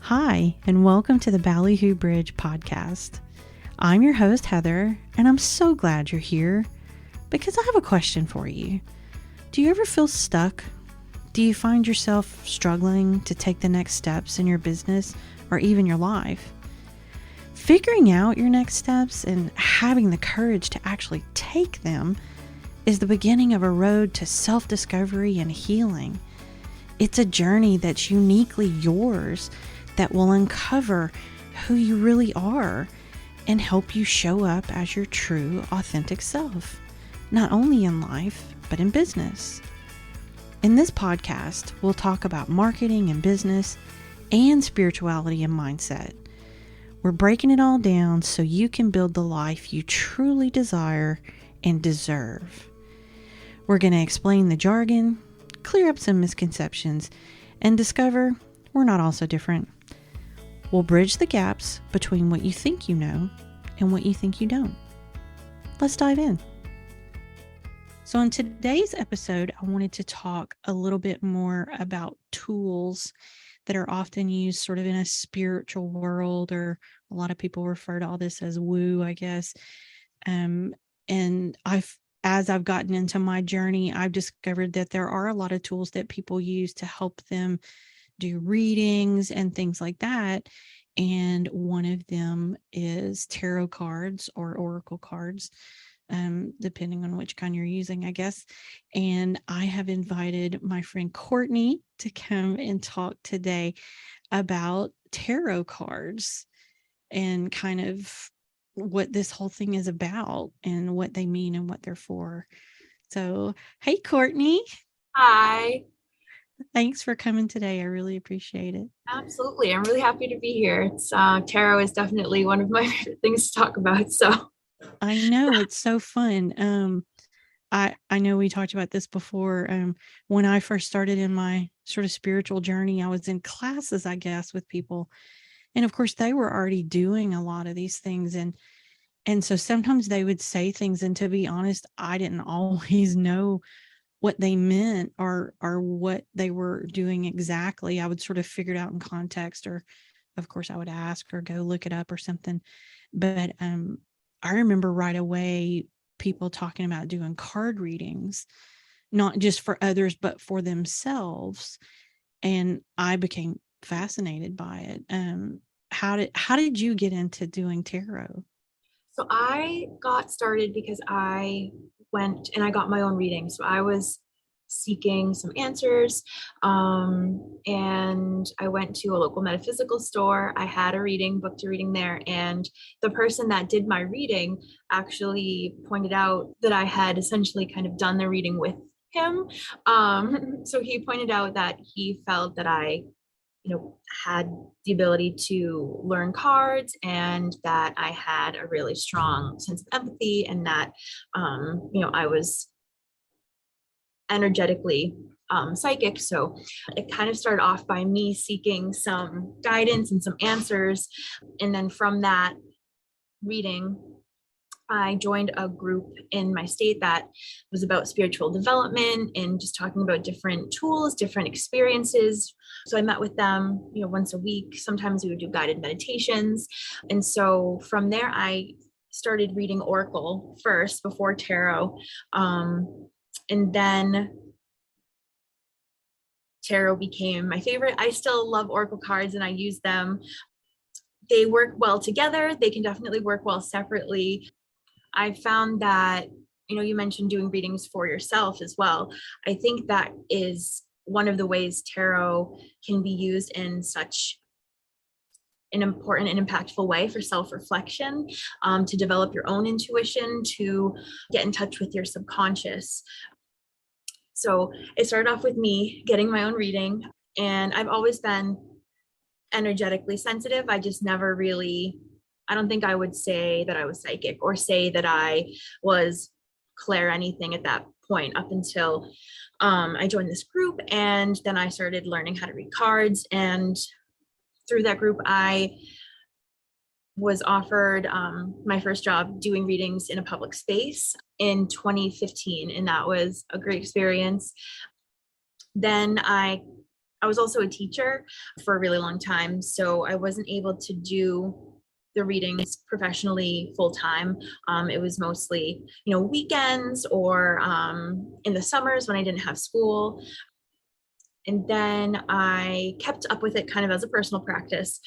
Hi, and welcome to the Ballyhoobridge podcast. I'm your host, Heather, and I'm so glad you're here because I have a question for you. Do you ever feel stuck? Do you find yourself struggling to take the next steps in your business or even your life? Figuring out your next steps and having the courage to actually take them is the beginning of a road to self-discovery and healing. It's a journey that's uniquely yours that will uncover who you really are and help you show up as your true, authentic self, not only in life, but in business. In this podcast, we'll talk about marketing and business and spirituality and mindset. We're breaking it all down so you can build the life you truly desire and deserve. We're going to explain the jargon, clear up some misconceptions, and discover we're not all so different. We'll bridge the gaps between what you think you know and what you think you don't. Let's dive in. So in today's episode, I wanted to talk a little bit more about tools that are often used sort of in a spiritual world, or a lot of people refer to all this as woo, I guess. And as I've gotten into my journey, I've discovered that there are a lot of tools that people use to help them do readings and things like that. And one of them is tarot cards or oracle cards, depending on which kind you're using, I guess. And I have invited my friend Courtney to come and talk today about tarot cards and kind of what this whole thing is about and what they mean and what they're for. So, hey, Courtney. Hi. Thanks for coming today. I really appreciate it. Absolutely. I'm really happy to be here. It's tarot is definitely one of my favorite things to talk about. So I know, it's so fun. I know we talked about this before. When I first started in my sort of spiritual journey, I was in classes, I guess, with people. And of course, they were already doing a lot of these things. And so sometimes they would say things, and to be honest, I didn't always know what they meant or what they were doing exactly. I would sort of figure it out in context, or of course I would ask or go look it up or something. But I remember right away people talking about doing card readings, not just for others, but for themselves. And I became fascinated by it. How did you get into doing tarot? so I got started because I went and I got my own reading. So I was seeking some answers, and I went to a local metaphysical store. I had booked a reading there, and the person that did my reading actually pointed out that I had essentially kind of done the reading with him. So he pointed out that he felt that I had the ability to learn cards, and that I had a really strong sense of empathy, and that I was energetically psychic. So it kind of started off by me seeking some guidance and some answers. And then from that reading, I joined a group in my state that was about spiritual development and just talking about different tools, different experiences. So I met with them, once a week. Sometimes we would do guided meditations. And so from there, I started reading Oracle first before tarot. And then tarot became my favorite. I still love Oracle cards and I use them. They work well together. They can definitely work well separately. I found that, you mentioned doing readings for yourself as well. I think that is one of the ways tarot can be used in such an important and impactful way for self-reflection, to develop your own intuition, to get in touch with your subconscious. So it started off with me getting my own reading, and I've always been energetically sensitive. I just never really, I don't think I would say that I was psychic or say that I was clair anything at that point up until I joined this group, and then I started learning how to read cards. And through that group, I was offered my first job doing readings in a public space in 2015, and that was a great experience. Then I I was also a teacher for a really long time, so I wasn't able to do the readings professionally full time. It was mostly, weekends or in the summers when I didn't have school. And then I kept up with it kind of as a personal practice.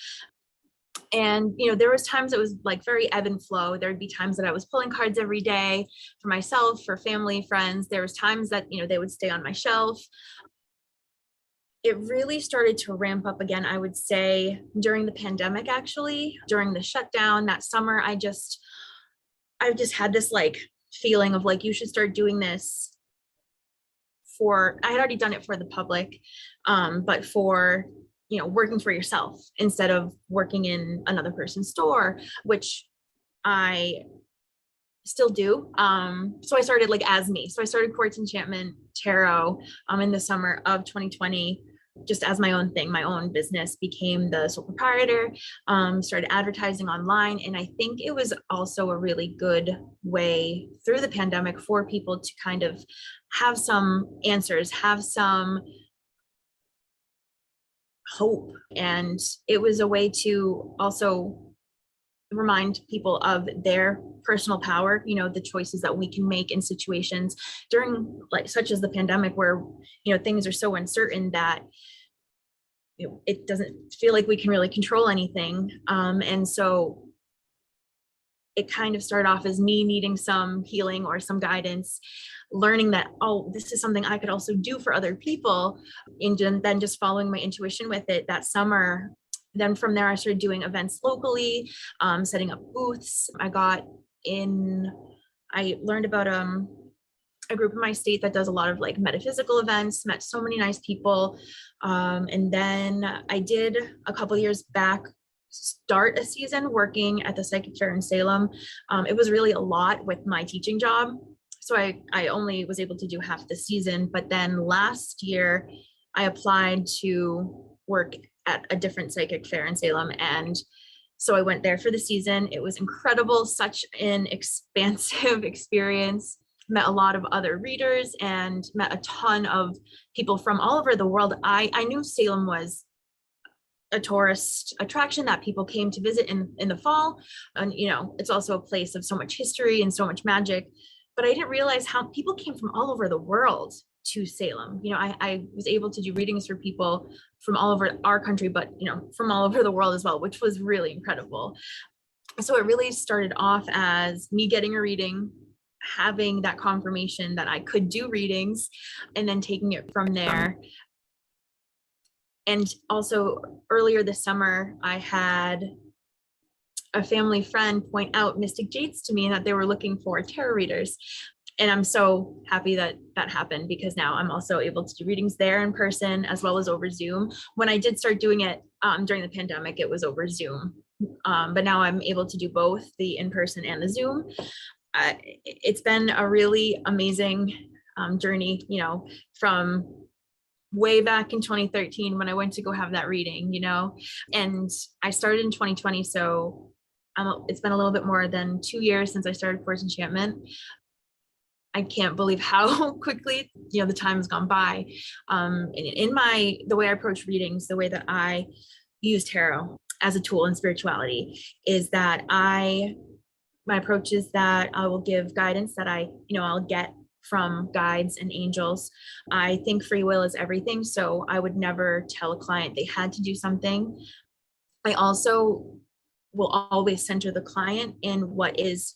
And there was times it was like very ebb and flow. There would be times that I was pulling cards every day for myself, for family, friends. There was times that they would stay on my shelf. It really started to ramp up again, I would say, during the pandemic. Actually, during the shutdown that summer, I just had this like feeling of like, you should start doing this I had already done it for the public, but for working for yourself instead of working in another person's store, which I still do. So I started like as me. So I started Quartz Enchantment Tarot in the summer of 2020, just as my own thing, my own business, became the sole proprietor, started advertising online. And I think it was also a really good way through the pandemic for people to kind of have some answers, have some hope. And it was a way to also remind people of their personal power, the choices that we can make in situations during like such as the pandemic, where things are so uncertain that it doesn't feel like we can really control anything. And so it kind of started off as me needing some healing or some guidance, learning that, oh, this is something I could also do for other people, and then just following my intuition with it that summer. Then from there, I started doing events locally, setting up booths. I learned about a group in my state that does a lot of like metaphysical events, met so many nice people. And then I did a couple of years back start a season working at the psychic fair in Salem. It was really a lot with my teaching job. So I only was able to do half the season. But then last year I applied to work at a different psychic fair in Salem. And so I went there for the season. It was incredible, such an expansive experience. Met a lot of other readers and met a ton of people from all over the world. I knew Salem was a tourist attraction that people came to visit in the fall. And, it's also a place of so much history and so much magic. But I didn't realize how people came from all over the world to Salem. I was able to do readings for people from all over our country, but, from all over the world as well, which was really incredible. So it really started off as me getting a reading, having that confirmation that I could do readings, and then taking it from there. And also earlier this summer, I had a family friend point out Mystic Jades to me and that they were looking for tarot readers. And I'm so happy that that happened, because now I'm also able to do readings there in person as well as over Zoom. When I did start doing it during the pandemic, it was over Zoom. But now I'm able to do both the in-person and the Zoom. It's been a really amazing journey, from way back in 2013 when I went to go have that reading, and I started in 2020. So it's been a little bit more than 2 years since I started Quartz Enchantment. I can't believe how quickly, the time has gone by. The way I approach readings, the way that I use tarot as a tool in spirituality is that my approach is that I will give guidance that I'll get from guides and angels. I think free will is everything. So I would never tell a client they had to do something. I also will always center the client in what is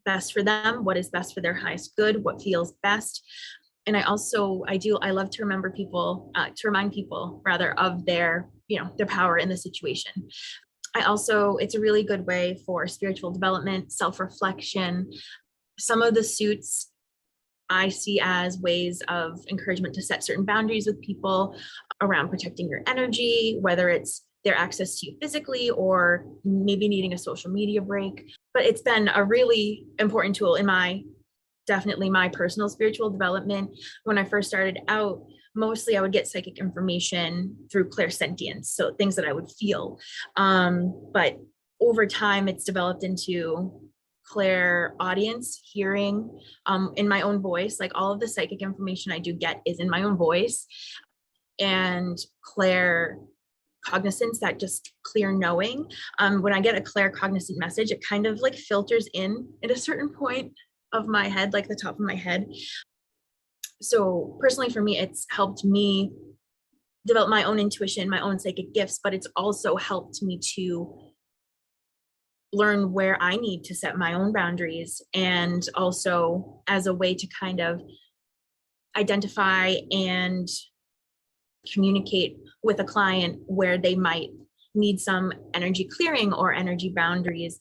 best for them, what is best for their highest good, what feels best. And I love to remind people rather of their power in the situation. It's a really good way for spiritual development, self-reflection. Some of the suits I see as ways of encouragement to set certain boundaries with people around protecting your energy, whether it's their access to you physically or maybe needing a social media break. But it's been a really important tool in definitely my personal spiritual development. When I first started out, mostly I would get psychic information through clairsentience, so things that I would feel. But over time, it's developed into clairaudience, hearing in my own voice. Like all of the psychic information I do get is in my own voice. and clear cognizance, that just clear knowing. When I get a clear cognizant message, it kind of like filters in at a certain point of my head, like the top of my head. So personally for me, it's helped me develop my own intuition, my own psychic gifts, but it's also helped me to learn where I need to set my own boundaries, and also as a way to kind of identify and communicate with a client where they might need some energy clearing or energy boundaries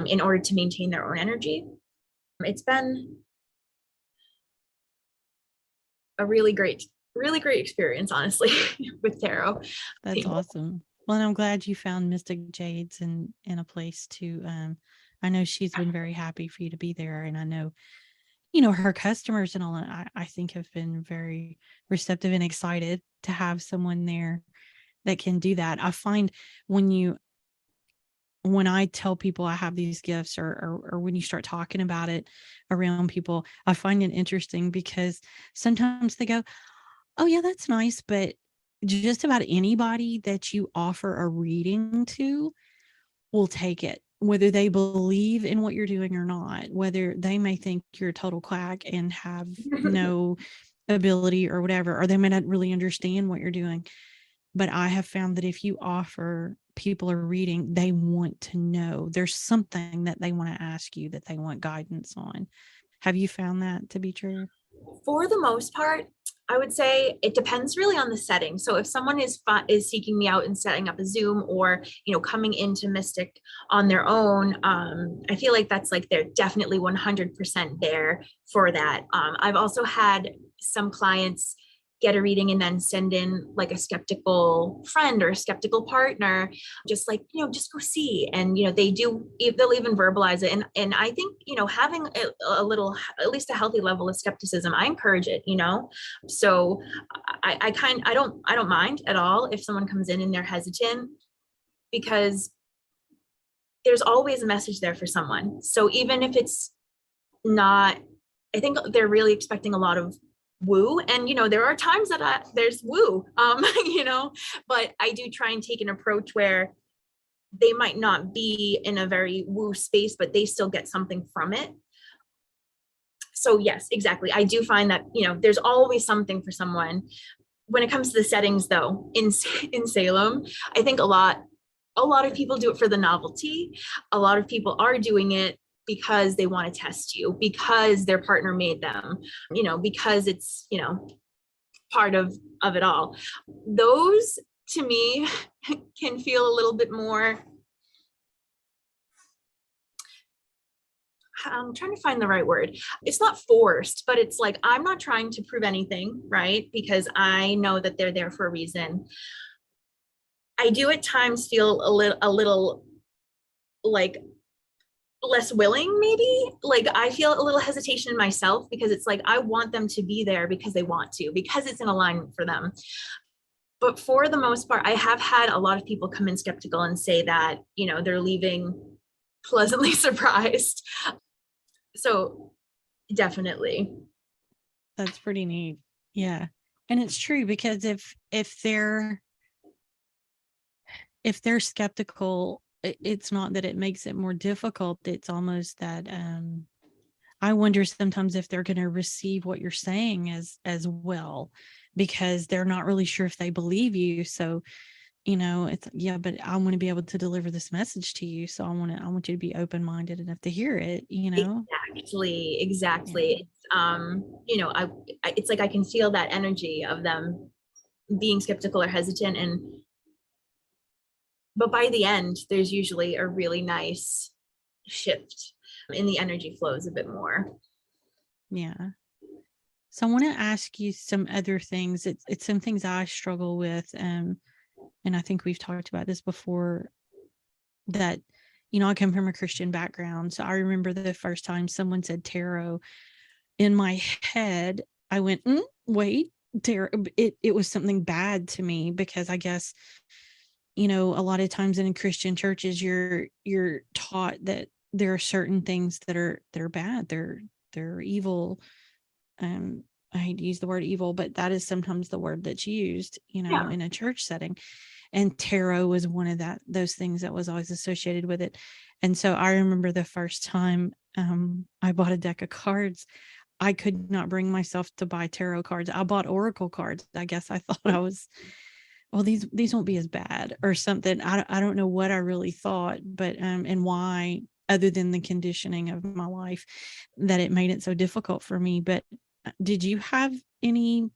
in order to maintain their own energy. It's been a really great experience, honestly, with tarot. That's awesome. Well, and I'm glad you found Mystic Jades in a place to, I know she's been very happy for you to be there. And I know, her customers and all that, I think have been very receptive and excited to have someone there that can do that. I find when I tell people I have these gifts, or when you start talking about it around people, I find it interesting because sometimes they go, oh yeah, that's nice. But just about anybody that you offer a reading to will take it, whether they believe in what you're doing or not, whether they may think you're a total quack and have no ability or whatever, or they may not really understand what you're doing. But I have found that if you offer people a reading, they want to know there's something that they want to ask you, that they want guidance on. Have you found that to be true? For the most part, I would say it depends really on the setting. So if someone is seeking me out and setting up a Zoom, or coming into Mystic on their own, I feel like that's like they're definitely 100% there for that. I've also had some clients get a reading and then send in like a skeptical friend or a skeptical partner, just like, just go see. And, they'll even verbalize it. And I think, having a little, at least a healthy level of skepticism, I encourage it, So I don't mind at all if someone comes in and they're hesitant, because there's always a message there for someone. So even if it's not, I think they're really expecting a lot of woo, and there are times that there's woo, but I do try and take an approach where they might not be in a very woo space, but they still get something from it. So yes, exactly, I do find that there's always something for someone. When it comes to the settings though, in Salem, I think a lot of people do it for the novelty. A lot of people are doing it because they want to test you, because their partner made them, because it's, part of it all. Those to me can feel a little bit more, I'm trying to find the right word. It's not forced, but it's like, I'm not trying to prove anything, right? Because I know that they're there for a reason. I do at times feel a little like less willing, maybe. Like I feel a little hesitation in myself, because it's like I want them to be there because they want to, because it's in alignment for them. But for the most part, I have had a lot of people come in skeptical and say that they're leaving pleasantly surprised. So definitely, That's pretty neat. Yeah. And it's true, because if they're skeptical, it's not that it makes it more difficult. It's almost that I wonder sometimes if they're going to receive what you're saying as well, because they're not really sure if they believe you. So, it's, yeah, but I want to be able to deliver this message to you. So I want you to be open-minded enough to hear it, Exactly. Yeah. It's like I can feel that energy of them being skeptical or hesitant, but by the end, there's usually a really nice shift in the energy flows a bit more. Yeah. So I want to ask you some other things. It's some things I struggle with. And I think we've talked about this before, that, I come from a Christian background. So I remember the first time someone said tarot, in my head, I went, wait, tarot. It was something bad to me, because I guess, a lot of times in Christian churches, you're taught that there are certain things that are bad. They're evil. I hate to use the word evil, but that is sometimes the word that's used, Yeah. in a church setting. And tarot was one of those things that was always associated with it. And so I remember the first time I bought a deck of cards, I could not bring myself to buy tarot cards. I bought oracle cards. I guess I thought I was, well, these won't be as bad or something. I don't know what I really thought, but and why, other than the conditioning of my life, that it made it so difficult for me. But did you have any,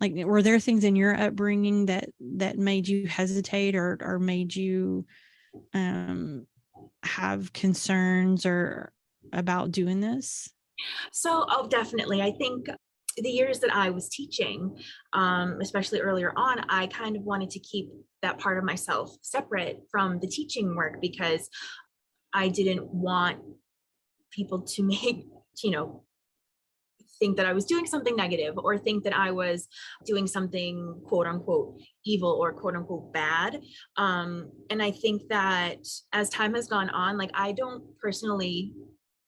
like, were there things in your upbringing that made you hesitate or made you have concerns or about doing this? So, oh, definitely. I think the years that I was teaching, especially earlier on, I kind of wanted to keep that part of myself separate from the teaching work because I didn't want people to make, you know, think that I was doing something negative or think that I was doing something quote unquote evil or quote unquote bad. And I think that as time has gone on, like I don't personally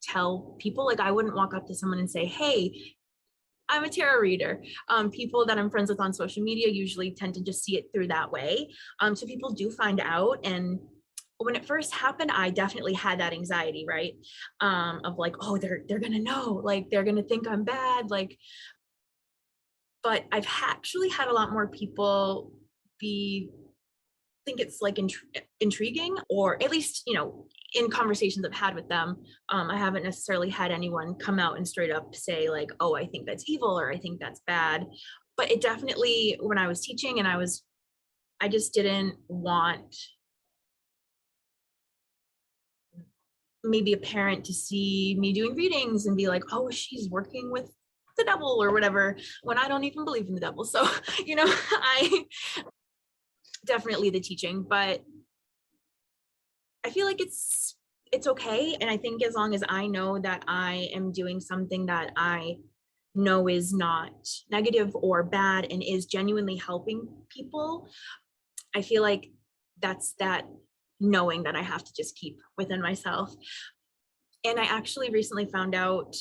tell people, like I wouldn't walk up to someone and say, hey, I'm a tarot reader. People that I'm friends with on social media usually tend to just see it through that way. So people do find out. And when it first happened, I definitely had that anxiety, right? Of like, oh, they're gonna know, like they're gonna think I'm bad, like. But I've actually had a lot more people be think it's like intriguing, or at least in conversations I've had with them, I haven't necessarily had anyone come out and straight up say like, oh, I think that's evil or I think that's bad. But it definitely, when I was teaching and I just didn't want maybe a parent to see me doing readings and be like, oh, she's working with the devil or whatever, when I don't even believe in the devil. So I definitely the teaching, but I feel like it's okay. And I think as long as I know that I am doing something that I know is not negative or bad and is genuinely helping people, I feel like that's that knowing that I have to just keep within myself. And I actually recently found out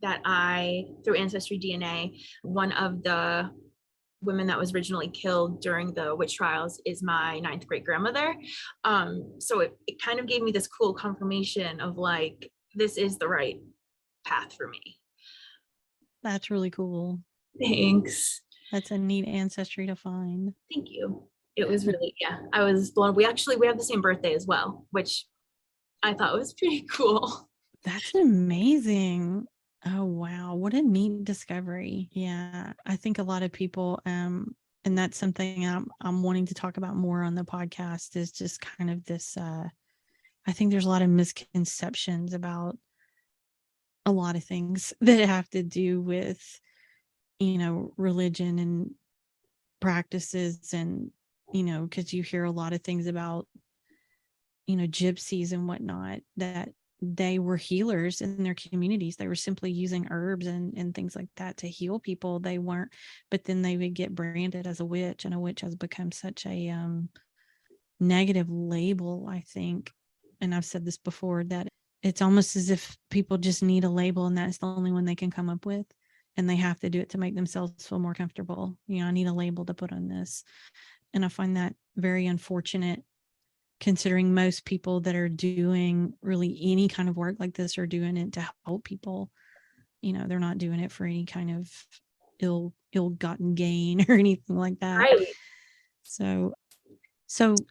that through Ancestry DNA, one of the women that was originally killed during the witch trials is my ninth great grandmother. So it kind of gave me this cool confirmation of like, this is the right path for me. That's really cool. Thanks. That's a neat ancestry to find. Thank you. It was really, yeah, I was blown. We have the same birthday as well, which I thought was pretty cool. That's amazing. Oh wow, what a neat discovery. Yeah, I think a lot of people and that's something I'm wanting to talk about more on the podcast, is just kind of this I think there's a lot of misconceptions about a lot of things that have to do with religion and practices, and because you hear a lot of things about gypsies and whatnot, that they were healers in their communities. They were simply using herbs and things like that to heal people. They weren't, but then they would get branded as a witch, and a witch has become such a negative label, I think. And I've said this before, that it's almost as if people just need a label, and that's the only one they can come up with. And they have to do it to make themselves feel more comfortable. I need a label to put on this. And I find that very unfortunate, considering most people that are doing really any kind of work like this are doing it to help people. They're not doing it for any kind of ill-gotten gain or anything like that. Right. So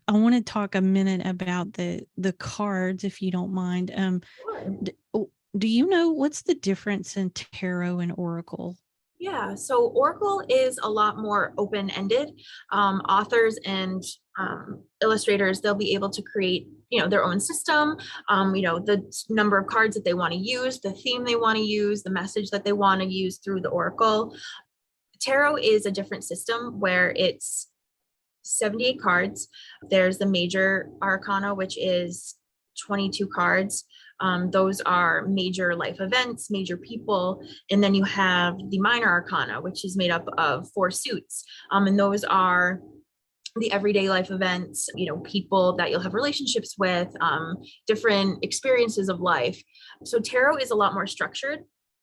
I want to talk a minute about the cards, if you don't mind. Sure. Do you know what's the difference in tarot and oracle? Yeah, so Oracle is a lot more open-ended. Authors and illustrators, they'll be able to create, their own system, the number of cards that they want to use, the theme they want to use, the message that they want to use through the Oracle. Tarot is a different system where it's 78 cards. There's the major arcana, which is 22 cards. Those are major life events, major people. And then you have the minor arcana, which is made up of 4 suits. And those are the everyday life events, people that you'll have relationships with, different experiences of life. So tarot is a lot more structured.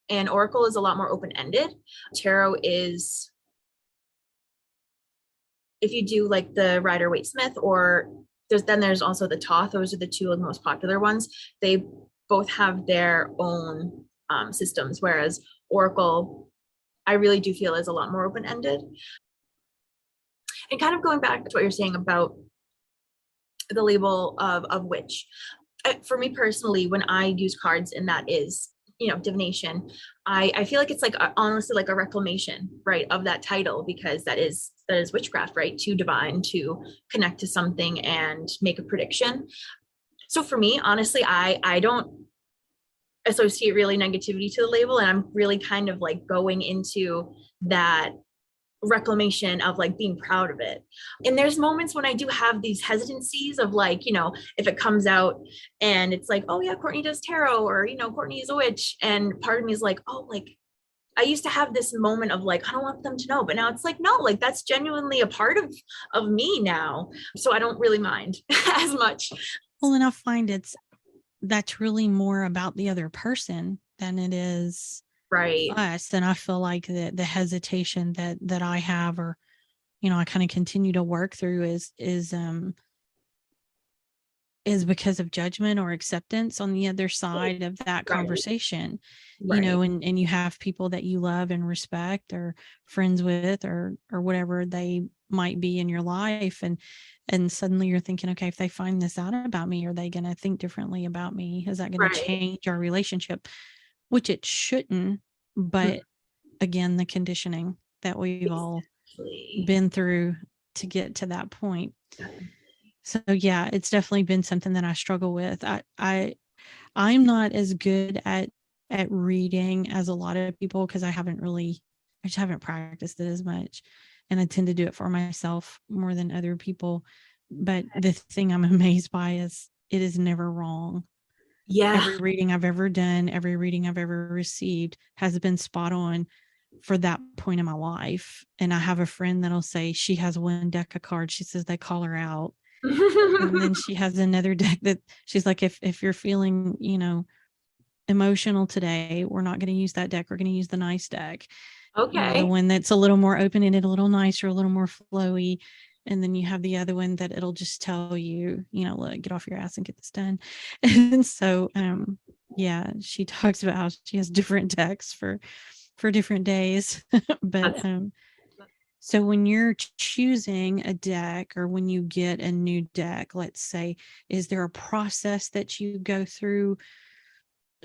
and Oracle is a lot more open-ended. Tarot is, if you do like the Rider-Waite-Smith, or there's also the Thoth. Those are the two of the most popular ones. They both have their own systems, whereas Oracle, I really do feel, is a lot more open-ended. And kind of going back to what you're saying about the label of witch, for me personally, when I use cards and that is, divination, I feel like it's like honestly like a reclamation, right, of that title, because that is witchcraft, right, to divine, to connect to something and make a prediction. So for me, honestly, I don't associate really negativity to the label, and I'm really kind of like going into that reclamation of like being proud of it. And there's moments when I do have these hesitancies of like, if it comes out and it's like, oh yeah, Courtney does tarot, or Courtney is a witch, and part of me is like, oh, like I used to have this moment of like, I don't want them to know, but now it's like, no, like that's genuinely a part of me now, so I don't really mind as much. Well, and I find that's really more about the other person than it is right us. And I feel like the hesitation that I have, or I kind of continue to work through, is because of judgment or acceptance on the other side of that conversation. Right. And you have people that you love and respect, or friends with, or whatever they might be in your life, and suddenly you're thinking, okay, if they find this out about me, are they going to think differently about me? Is that going to change our relationship? Which it shouldn't, but again, the conditioning that we've all been through to get to that point. So yeah, it's definitely been something that I struggle with. I'm not as good at reading as a lot of people, because I just haven't practiced it as much, and I tend to do it for myself more than other people. But the thing I'm amazed by is it is never wrong. Yeah. Every reading I've ever done, every reading I've ever received has been spot on for that point in my life. And I have a friend that'll say she has one deck of cards. She says they call her out. And then she has another deck that she's like, if you're feeling, emotional today, we're not going to use that deck. We're going to use the nice deck. Okay. The one that's a little more open-ended, a little nicer, a little more flowy. And then you have the other one that it'll just tell you, look, get off your ass and get this done. And so, yeah, she talks about how she has different decks for different days. But so when you're choosing a deck, or when you get a new deck, let's say, is there a process that you go through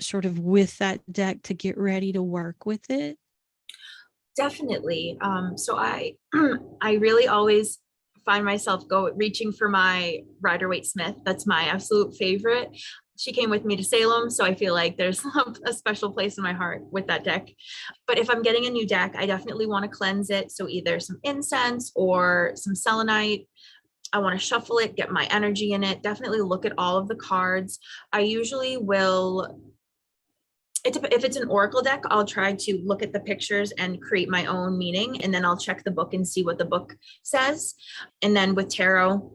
sort of with that deck to get ready to work with it? Definitely. So I I really always find myself reaching for my Rider-Waite-Smith. That's my absolute favorite. She came with me to Salem, so I feel like there's a special place in my heart with that deck. But if I'm getting a new deck, I definitely want to cleanse it. So either some incense or some selenite. I want to shuffle it, get my energy in it, definitely look at all of the cards. I usually will, if it's an oracle deck, I'll try to look at the pictures and create my own meaning, and then I'll check the book and see what the book says. And then with tarot,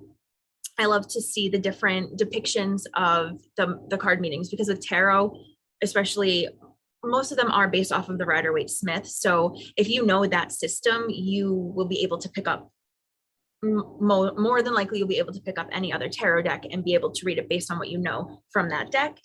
I love to see the different depictions of the card meanings, because with tarot, especially, most of them are based off of the Rider-Waite-Smith. So if you know that system, you will be able to pick up, more than likely you'll be able to pick up any other tarot deck and be able to read it based on what you know from that deck.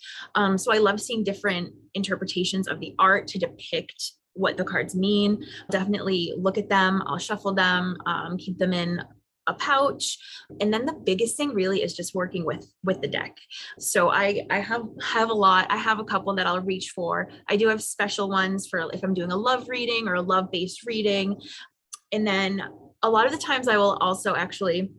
So I love seeing different interpretations of the art to depict what the cards mean. Definitely look at them. I'll shuffle them, keep them in a pouch. And then the biggest thing really is just working with the deck. So I have a lot. I have a couple that I'll reach for. I do have special ones for if I'm doing a love reading or a love-based reading. And then a lot of the times I will also actually,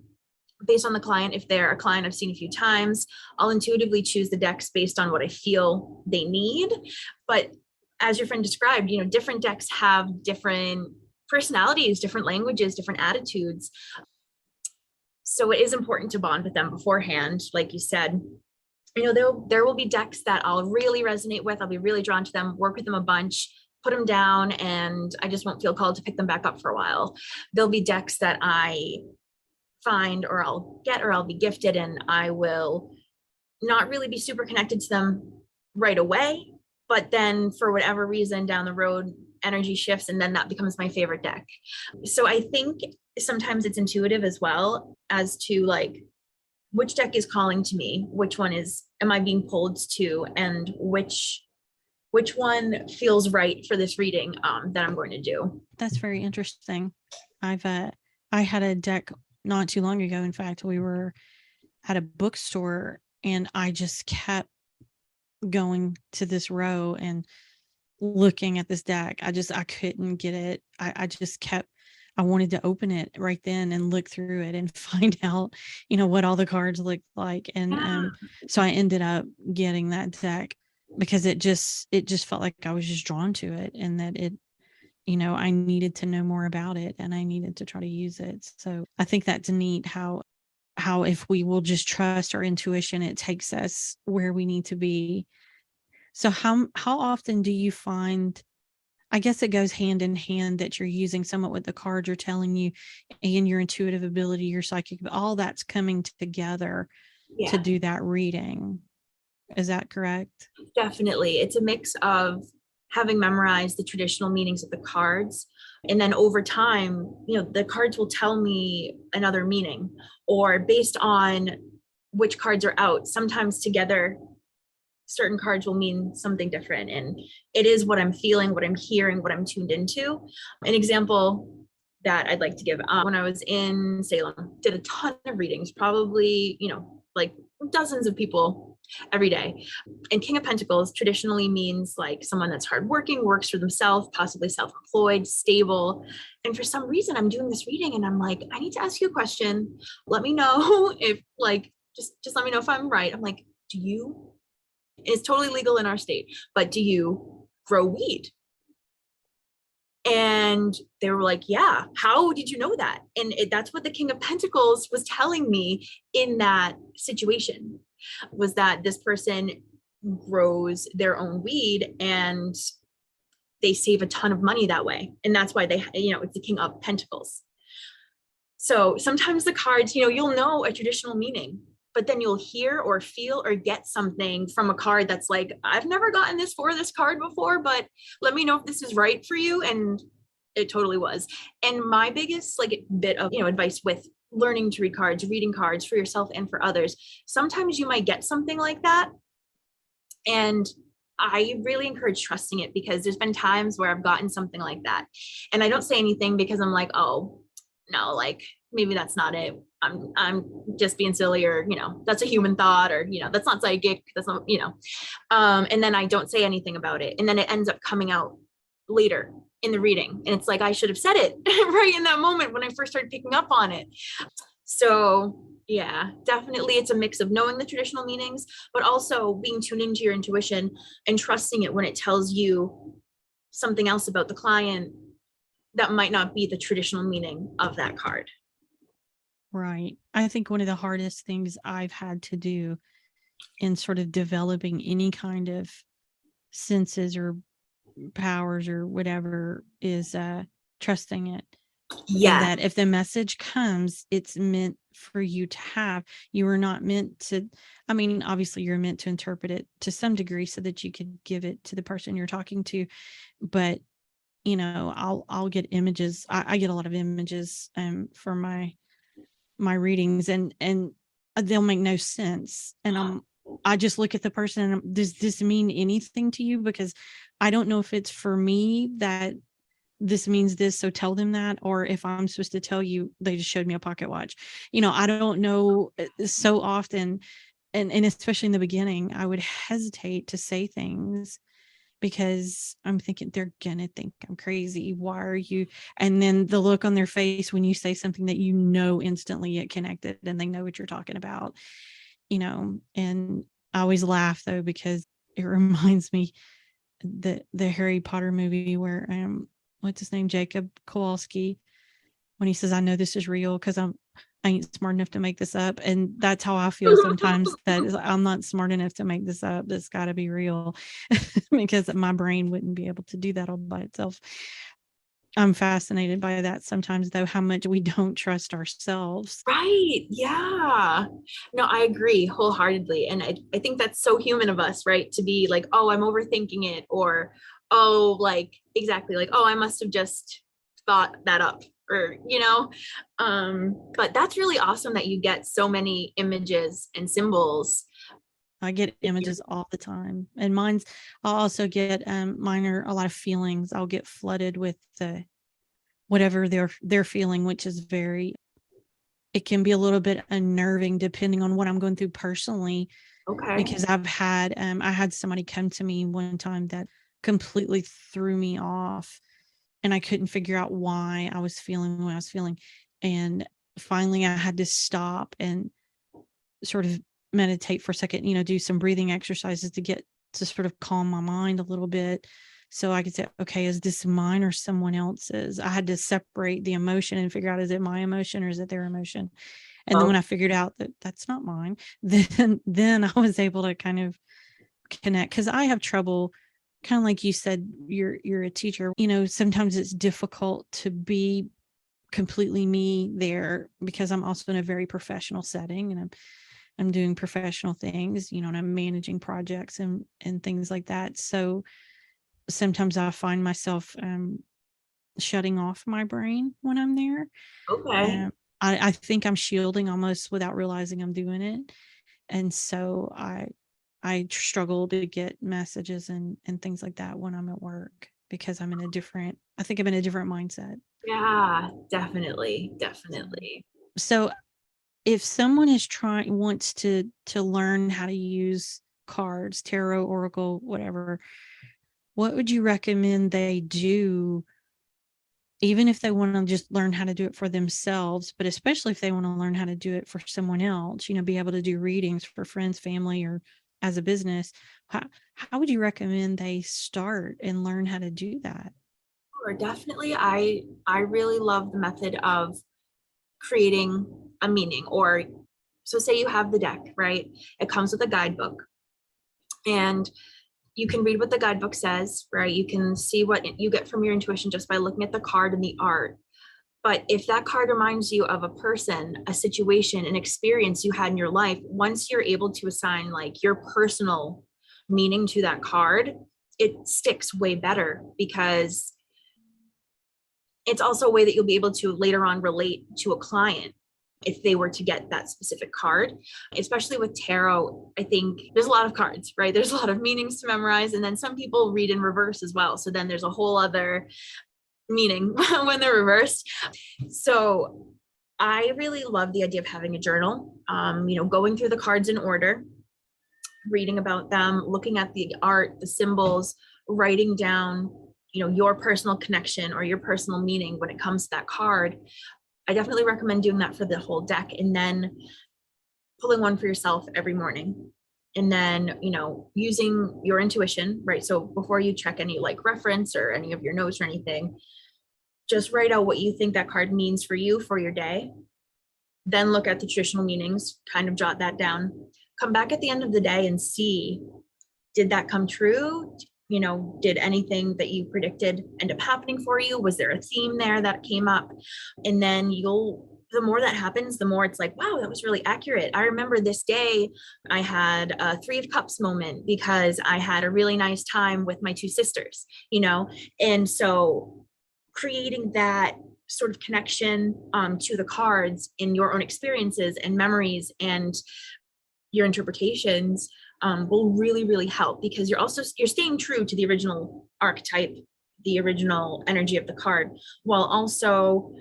based on the client, if they're a client I've seen a few times, I'll intuitively choose the decks based on what I feel they need. But as your friend described, different decks have different personalities, different languages, different attitudes. So it is important to bond with them beforehand. Like you said, there will be decks that I'll really resonate with. I'll be really drawn to them, work with them a bunch, put them down, and I just won't feel called to pick them back up for a while. There'll be decks that I find, or I'll get, or I'll be gifted, and I will not really be super connected to them right away. but then for whatever reason down the road, energy shifts and then that becomes my favorite deck. So I think sometimes it's intuitive as well as to like which deck is calling to me, which one am I being pulled to, and which one feels right for this reading that I'm going to do. That's very interesting. I had a deck not too long ago. In fact, we were at a bookstore and I just kept going to this row and looking at this deck. I couldn't get it. I wanted to open it right then and look through it and find out, what all the cards looked like. And so I ended up getting that deck because it just felt like I was just drawn to it, and that it, I needed to know more about it and I needed to try to use it. So I think that's neat how if we will just trust our intuition, it takes us where we need to be. So how often do you find, I guess it goes hand in hand, that you're using somewhat what the cards are telling you and your intuitive ability, your psychic, all that's coming together to do that reading. Is that correct? Definitely. It's a mix of having memorized the traditional meanings of the cards. And then over time, the cards will tell me another meaning, or based on which cards are out, sometimes together, certain cards will mean something different. And it is what I'm feeling, what I'm hearing, what I'm tuned into. An example that I'd like to give, when I was in Salem, did a ton of readings, probably, like dozens of people every day. And King of Pentacles traditionally means like someone that's hardworking, works for themselves, possibly self-employed, stable. And for some reason, I'm doing this reading and I'm like, I need to ask you a question. Let me know if just let me know if I'm right. I'm like, it's totally legal in our state, but do you grow weed? And they were like, yeah, how did you know that? And that's what the King of Pentacles was telling me in that situation, was that this person grows their own weed and they save a ton of money that way. And that's why it's the King of Pentacles. So sometimes the cards, you'll know a traditional meaning, but then you'll hear or feel or get something from a card that's like, I've never gotten this card before, but let me know if this is right for you. And it totally was. And my biggest bit of, advice with learning to read cards, reading cards for yourself and for others, sometimes you might get something like that. And I really encourage trusting it, because there's been times where I've gotten something like that and I don't say anything because I'm like, oh no, maybe that's not it. I'm just being silly, or, that's a human thought, or, that's not psychic. That's not, and then I don't say anything about it. And then it ends up coming out later in the reading. And it's like, I should have said it right in that moment when I first started picking up on it. So yeah, definitely. It's a mix of knowing the traditional meanings, but also being tuned into your intuition and trusting it when it tells you something else about the client that might not be the traditional meaning of that card. Right. I think one of the hardest things I've had to do in sort of developing any kind of senses or powers or whatever is trusting it. Yeah. And that if the message comes, it's meant for you to have. You are not meant to, obviously you're meant to interpret it to some degree so that you could give it to the person you're talking to. But, I'll get images. I get a lot of images for my readings, and they'll make no sense. And I just look at the person and does this mean anything to you? Because I don't know if it's for me that this means this, so tell them that, or if I'm supposed to tell you they just showed me a pocket watch. I don't know. So often, and especially in the beginning, I would hesitate to say things because I'm thinking they're gonna think I'm crazy. Why are you? And then the look on their face when you say something that instantly it connected and they know what you're talking about, and I always laugh though, because it reminds me the Harry Potter movie where what's his name, Jacob Kowalski, when he says, I know this is real because I ain't smart enough to make this up. And that's how I feel sometimes, that I'm not smart enough to make this up. That's got to be real because my brain wouldn't be able to do that all by itself. I'm fascinated by that sometimes, though, how much we don't trust ourselves. Right. Yeah. No, I agree wholeheartedly. And I think that's so human of us, right? To be like, oh, I'm overthinking it, or, oh, like, exactly, like, oh, I must have just thought that up, or, but that's really awesome that you get so many images and symbols. I get images all the time, and I'll also get mine are a lot of feelings. I'll get flooded with the whatever they're feeling, which is it can be a little bit unnerving depending on what I'm going through personally. Okay. Because I had somebody come to me one time that completely threw me off, and I couldn't figure out why I was feeling what I was feeling. And finally I had to stop and sort of meditate for a second, do some breathing exercises to sort of calm my mind a little bit, so I could say, okay, is this mine or someone else's? I had to separate the emotion and figure out, is it my emotion or is it their emotion? And then when I figured out that that's not mine, then I was able to kind of connect, because I have trouble, kind of like you said, you're a teacher. Sometimes it's difficult to be completely me there, because I'm also in a very professional setting, and I'm doing professional things, and I'm managing projects and things like that. So sometimes I find myself shutting off my brain when I'm there. Okay. I think I'm shielding almost without realizing I'm doing it. And so I struggle to get messages and things like that when I'm at work, because I think I'm in a different mindset. Yeah, definitely. Definitely. So if someone wants to learn how to use cards, tarot, oracle, whatever, what would you recommend they do, even if they want to just learn how to do it for themselves, but especially if they want to learn how to do it for someone else, be able to do readings for friends, family, or as a business? How would you recommend they start and learn how to do that? Sure, definitely. I really love the method of creating a meaning. Or so say you have the deck, right? It comes with a guidebook, and you can read what the guidebook says, right? You can see what you get from your intuition just by looking at the card and the art. But if that card reminds you of a person, a situation, an experience you had in your life, once you're able to assign like your personal meaning to that card, it sticks way better, because it's also a way that you'll be able to later on relate to a client if they were to get that specific card. Especially with tarot, I think there's a lot of cards, right? There's a lot of meanings to memorize. And then some people read in reverse as well. So then there's a whole other meaning when they're reversed. So I really love the idea of having a journal, going through the cards in order, reading about them, looking at the art, the symbols, writing down, your personal connection or your personal meaning when it comes to that card. I definitely recommend doing that for the whole deck, and then pulling one for yourself every morning. And then, using your intuition, right? So before you check any like reference or any of your notes or anything, just write out what you think that card means for you for your day. Then look at the traditional meanings, kind of jot that down. Come back at the end of the day and see, did that come true? Did anything that you predicted end up happening for you? Was there a theme there that came up? And then the more that happens, the more it's like, wow, that was really accurate. I remember this day I had a Three of Cups moment because I had a really nice time with my two sisters, And so creating that sort of connection to the cards in your own experiences and memories and your interpretations will really, really help, because you're staying true to the original archetype, the original energy of the card, while also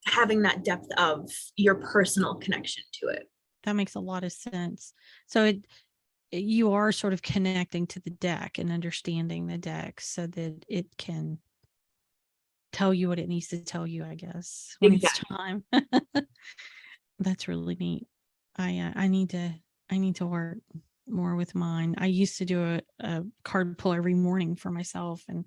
having that depth of your personal connection to it. That makes a lot of sense. So you are sort of connecting to the deck and understanding the deck so that it can tell you what it needs to tell you, I guess, when it's time. That's really neat. I need to work more with mine. I used to do a card pull every morning for myself, and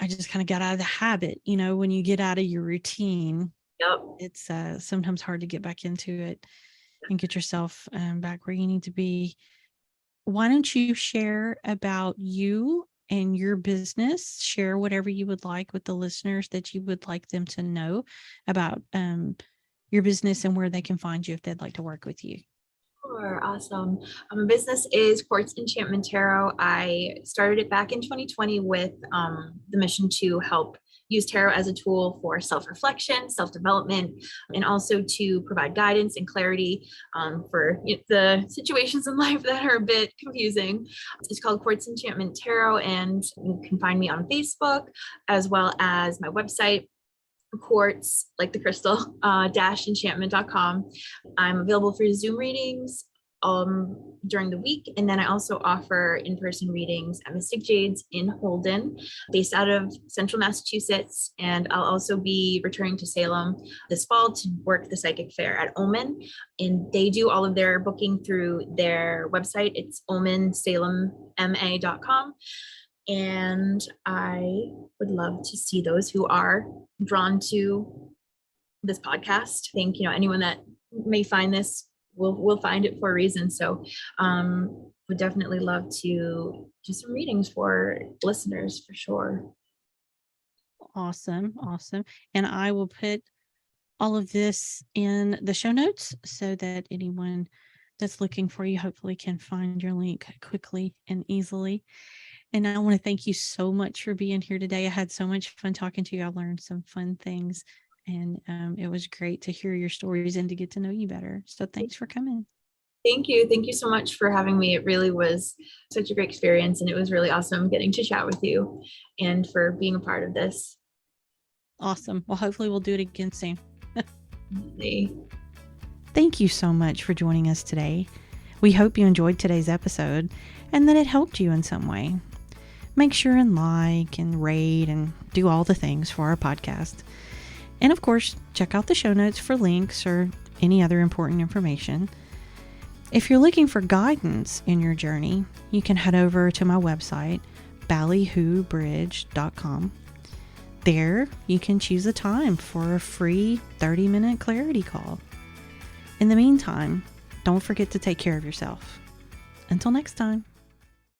I just kind of got out of the habit. When you get out of your routine, Yep. it's sometimes hard to get back into it and get yourself back where you need to be. Why don't you share about you and your business. Share whatever you would like with the listeners that you would like them to know about your business and where they can find you if they'd like to work with you. Sure, awesome. My business is Quartz Enchantment Tarot. I started it back in 2020 with the mission to help use tarot as a tool for self-reflection, self-development, and also to provide guidance and clarity for the situations in life that are a bit confusing. It's called Quartz Enchantment Tarot, and you can find me on Facebook as well as my website, Quartz, like the crystal, -enchantment.com. I'm available for Zoom readings during the week. And then I also offer in-person readings at Mystic Jades in Holden, based out of Central Massachusetts. And I'll also be returning to Salem this fall to work the psychic fair at Omen. And they do all of their booking through their website. It's omensalemma.com. And I would love to see those who are drawn to this podcast. I think, anyone that may find this will find it for a reason. So would definitely love to do some readings for listeners for sure. Awesome. And I will put all of this in the show notes so that anyone that's looking for you hopefully can find your link quickly and easily. And I want to thank you so much for being here today. I had so much fun talking to you. I learned some fun things, and it was great to hear your stories and to get to know you better. So thanks for coming. Thank you. Thank you so much for having me. It really was such a great experience, and it was really awesome getting to chat with you and for being a part of this. Awesome. Well, hopefully we'll do it again soon. Thank you so much for joining us today. We hope you enjoyed today's episode and that it helped you in some way. Make sure and like and rate and do all the things for our podcast. And of course, check out the show notes for links or any other important information. If you're looking for guidance in your journey, you can head over to my website, ballyhoobridge.com. There, you can choose a time for a free 30-minute clarity call. In the meantime, don't forget to take care of yourself. Until next time.